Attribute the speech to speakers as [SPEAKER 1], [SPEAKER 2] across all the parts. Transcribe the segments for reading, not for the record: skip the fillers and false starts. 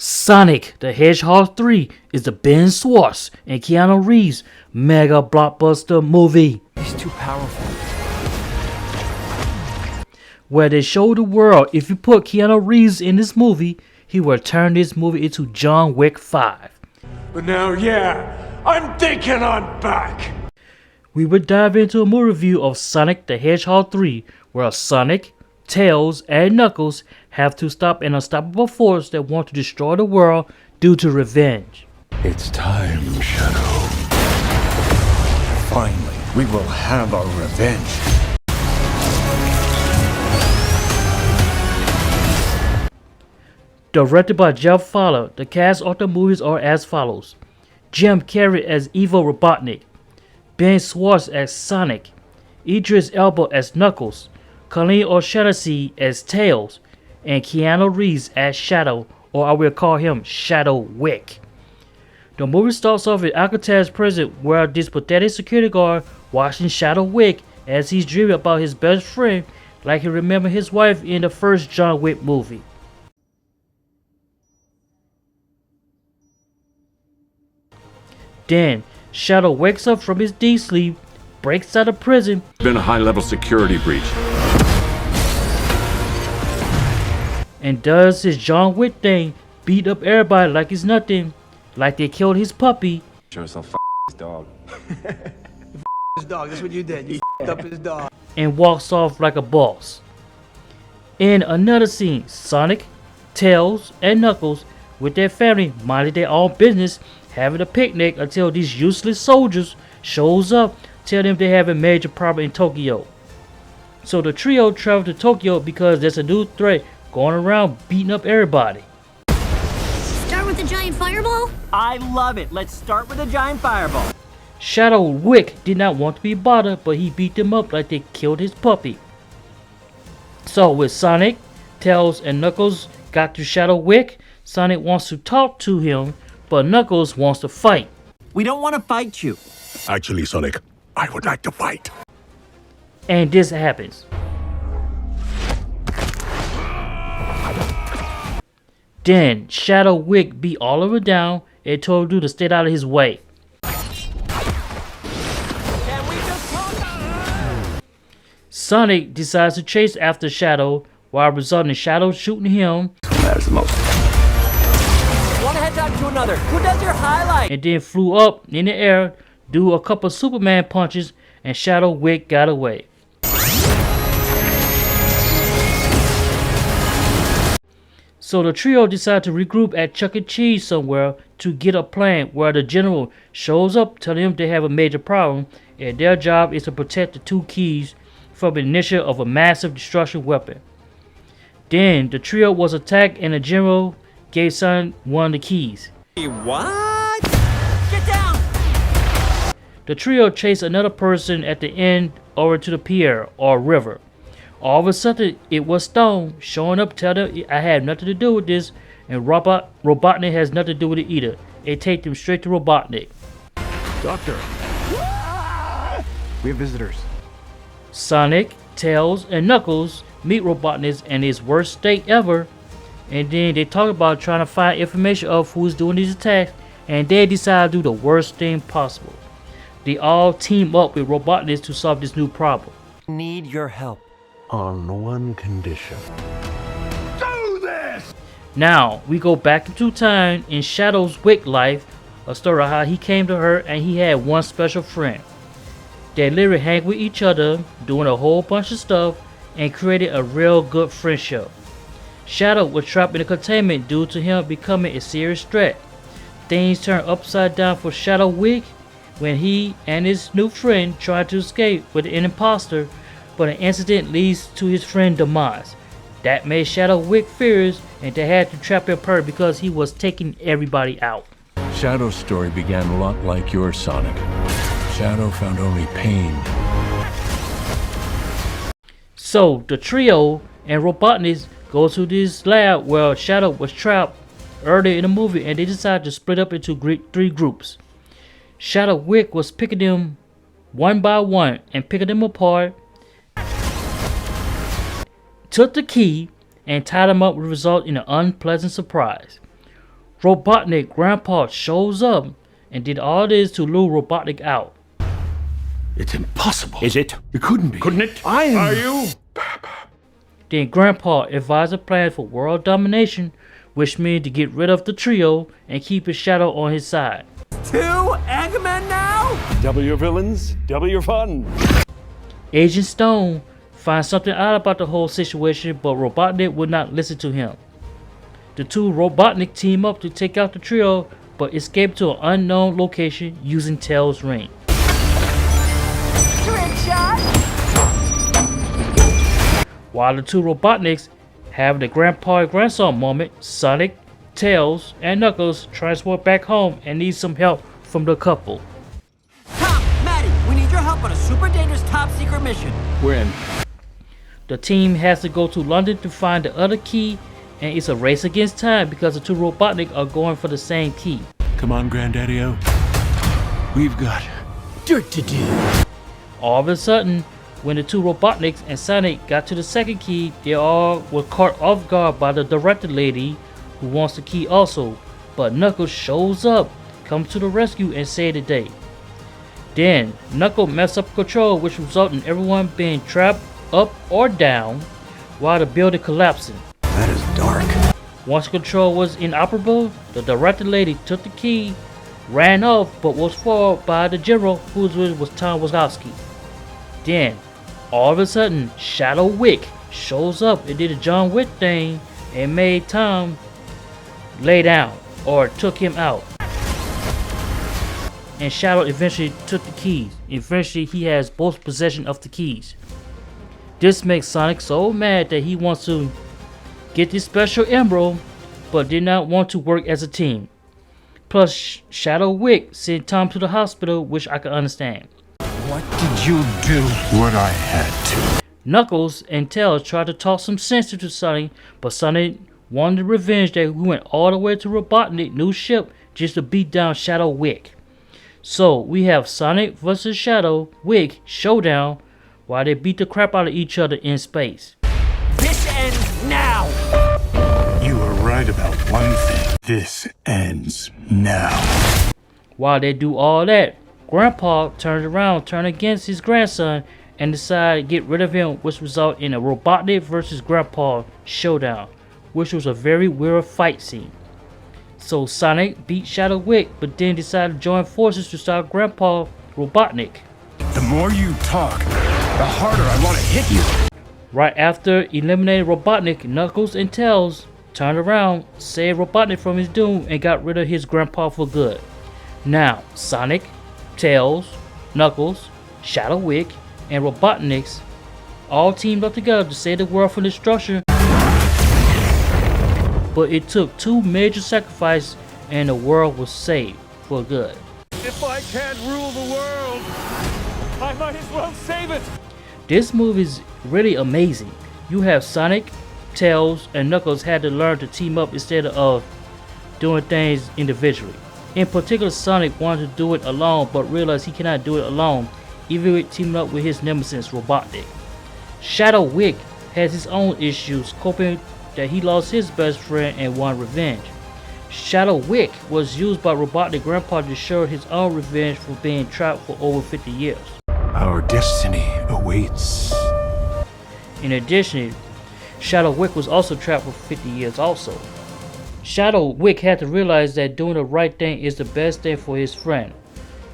[SPEAKER 1] Sonic the Hedgehog 3 is the Ben Schwartz and Keanu Reeves mega blockbuster movie.
[SPEAKER 2] He's too powerful.
[SPEAKER 1] Where they show the world if you put Keanu Reeves in this movie, he will turn this movie into John Wick 5.
[SPEAKER 3] But now, yeah, I'm thinking I'm back.
[SPEAKER 1] We will dive into a movie review of Sonic the Hedgehog 3, where Sonic, Tails, and Knuckles have to stop an unstoppable force that wants to destroy the world due to revenge.
[SPEAKER 4] It's time, Shadow.
[SPEAKER 3] Finally, we will have our revenge.
[SPEAKER 1] Directed by Jeff Fowler, the cast of the movies are as follows: Jim Carrey as Evil Robotnik, Ben Schwartz as Sonic, Idris Elba as Knuckles, Colleen as Tails, and Keanu Reeves as Shadow, or I will call him Shadow Wick. The movie starts off in Alcatraz prison, where this pathetic security guard watching Shadow Wick as he's dreaming about his best friend like he remembered his wife in the first John Wick movie. Then, Shadow wakes up from his deep sleep, breaks out of prison,
[SPEAKER 4] Been a high-level security breach.
[SPEAKER 1] and does his John Wick thing, beat up everybody like it's nothing, like they killed his puppy,
[SPEAKER 2] Show yourself his dog.
[SPEAKER 5] His dog, that's what you did. You up his dog.
[SPEAKER 1] and walks off like a boss. In another scene, Sonic, Tails, and Knuckles with their family minding their own business, having a picnic until these useless soldiers shows up, tell them they have a major problem in Tokyo. So the trio travel to Tokyo because there's a new threat going around beating up everybody.
[SPEAKER 6] Start with the giant fireball?
[SPEAKER 7] I love it. Let's start with a giant fireball.
[SPEAKER 1] Shadow Wick did not want to be bothered, but he beat them up like they killed his puppy. So with Sonic, Tails, and Knuckles got to Shadow Wick, Sonic wants to talk to him, but Knuckles wants to fight.
[SPEAKER 7] We don't want to fight you.
[SPEAKER 4] Actually, Sonic, I would like to fight.
[SPEAKER 1] And this happens. Then Shadow Wick beat all of them down and told him to stay out of his way.
[SPEAKER 7] Can we just talk?
[SPEAKER 1] Sonic decides to chase after Shadow, while resulting in Shadow shooting him,
[SPEAKER 4] Matters the most.
[SPEAKER 7] One hedgehog to another. Who does your highlight?
[SPEAKER 1] and then flew up in the air, do a couple Superman punches, and Shadow Wick got away. So the trio decide to regroup at Chuck E. Cheese somewhere to get a plan, where the general shows up telling them they have a major problem and their job is to protect the two keys from the initiative of a massive destruction weapon. Then the trio was attacked and the general gave Sonic one of the keys.
[SPEAKER 7] What? Get down!
[SPEAKER 1] The trio chased another person at the end over to the pier or river. All of a sudden, it was Stone showing up, telling them I had nothing to do with this, and Robotnik has nothing to do with it either. They take them straight to Robotnik.
[SPEAKER 2] Doctor. We have visitors.
[SPEAKER 1] Sonic, Tails, and Knuckles meet Robotnik in his worst state ever, and then they talk about trying to find information of who's doing these attacks, and they decide to do the worst thing possible. They all team up with Robotnik to solve this new problem.
[SPEAKER 7] Need your help.
[SPEAKER 4] On one condition.
[SPEAKER 1] Now, we go back into time in Shadow's Wick life, a story of how he came to her and he had one special friend. They literally hang with each other, doing a whole bunch of stuff, and created a real good friendship. Shadow was trapped in a containment due to him becoming a serious threat. Things turned upside down for Shadow Wick when he and his new friend tried to escape with an imposter, but an incident leads to his friend's demise. That made Shadow Wick furious, and they had to trap him per because he was taking everybody out.
[SPEAKER 4] Shadow's story began a lot like yours, Sonic. Shadow found only pain.
[SPEAKER 1] So the trio and Robotnik go to this lab where Shadow was trapped earlier in the movie, and they decided to split up into three groups. Shadow Wick was picking them one by one and picking them apart, took the key and tied them up, would result in an unpleasant surprise. Robotnik Grandpa shows up and did all this to lure Robotnik out.
[SPEAKER 3] It's impossible.
[SPEAKER 2] Is it?
[SPEAKER 3] It couldn't be.
[SPEAKER 2] Couldn't it?
[SPEAKER 3] Are you?
[SPEAKER 1] Then Grandpa advised a plan for world domination, which means to get rid of the trio and keep his shadow on his side.
[SPEAKER 7] 2 Eggmen now?
[SPEAKER 2] Double your villains, double your fun.
[SPEAKER 1] Agent Stone finds something odd about the whole situation, but Robotnik would not listen to him. The two Robotnik team up to take out the trio, but escape to an unknown location using Tails' ring.
[SPEAKER 7] Trick shot?
[SPEAKER 1] While the two Robotniks have the grandpa and grandson moment, Sonic, Tails, and Knuckles transport back home and need some help from the couple.
[SPEAKER 7] Tom, Maddie, we need your help on a super dangerous top secret mission.
[SPEAKER 2] When?
[SPEAKER 1] The team has to go to London to find the other key, and it's a race against time because the two Robotnik are going for the same key.
[SPEAKER 4] Come on, Granddaddy-O. We've got dirt to do.
[SPEAKER 1] All of a sudden, when the two Robotniks and Sonic got to the second key, they all were caught off guard by the director lady who wants the key also, but Knuckles shows up, comes to the rescue and saves the day. Then, Knuckles messed up control, which resulted in everyone being trapped up or down while the building collapsing.
[SPEAKER 5] That is dark.
[SPEAKER 1] Once control was inoperable, the director lady took the key, ran off, but was foiled by the general, whose name was Tom Wazowski. Then, all of a sudden, Shadow Wick shows up and did a John Wick thing and made Tom lay down or took him out. And Shadow eventually took the keys. Eventually, he has both possession of the keys. This makes Sonic so mad that he wants to get this special emerald, but did not want to work as a team. Plus, Shadow Wick sent Tom to the hospital, which I can understand.
[SPEAKER 3] What did you do? What I had to.
[SPEAKER 1] Knuckles and Tails tried to talk some sense into Sonic, but Sonic wanted revenge that we went all the way to Robotnik's new ship just to beat down Shadow Wick. So we have Sonic vs Shadow Wick showdown while they beat the crap out of each other in space.
[SPEAKER 7] This ends now!
[SPEAKER 3] You were right about one thing. This ends now.
[SPEAKER 1] While they do all that, Grandpa turns around, turns against his grandson, and decides to get rid of him, which resulted in a Robotnik vs Grandpa showdown, which was a very weird fight scene. So Sonic beat Shadow Wick, but then decided to join forces to stop Grandpa Robotnik.
[SPEAKER 3] The more you talk, the harder I want to hit you.
[SPEAKER 1] Right after eliminating Robotnik, Knuckles and Tails turned around, saved Robotnik from his doom, and got rid of his grandpa for good. Now, Sonic, Tails, Knuckles, Shadow Wick, and Robotniks all teamed up together to save the world from destruction. But it took two major sacrifices and the world was saved for good.
[SPEAKER 2] If I can't rule the world, I might as well save it.
[SPEAKER 1] This movie is really amazing. You have Sonic, Tails, and Knuckles had to learn to team up instead of doing things individually. In particular, Sonic wanted to do it alone, but realized he cannot do it alone, even with teaming up with his nemesis Robotnik. Shadow Wick has his own issues, coping that he lost his best friend and wanted revenge. Shadow Wick was used by Robotnik Grandpa to show his own revenge for being trapped for over 50 years.
[SPEAKER 3] Our destiny awaits.
[SPEAKER 1] In addition, Shadow Wick was also trapped for 50 years also. Shadow Wick had to realize that doing the right thing is the best thing for his friend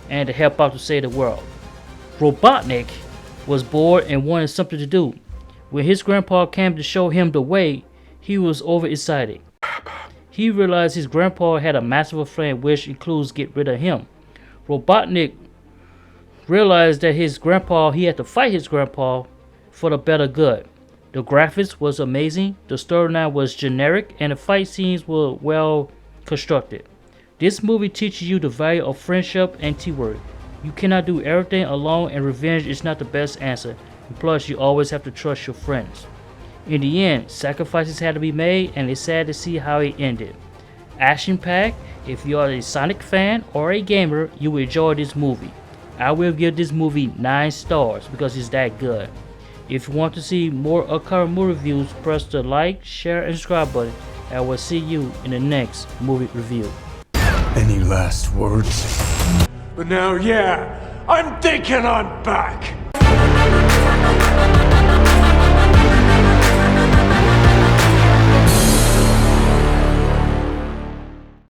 [SPEAKER 1] and to help out to save the world. Robotnik was bored and wanted something to do. When his grandpa came to show him the way, he was overexcited. He realized his grandpa had a massive plan which includes get rid of him. Robotnik realized that he had to fight his grandpa for the better good. The graphics was amazing, the storyline was generic, and the fight scenes were well constructed. This movie teaches you the value of friendship and teamwork. You cannot do everything alone, and revenge is not the best answer. And plus, you always have to trust your friends. In the end, sacrifices had to be made, and it's sad to see how it ended. Action-packed, if you are a Sonic fan or a gamer, you will enjoy this movie. I will give this movie 9 stars because it's that good. If you want to see more upcoming movie reviews, press the like, share, and subscribe button. I will see you in the next movie review.
[SPEAKER 3] Any last words?
[SPEAKER 2] But now, yeah, I'm thinking I'm back.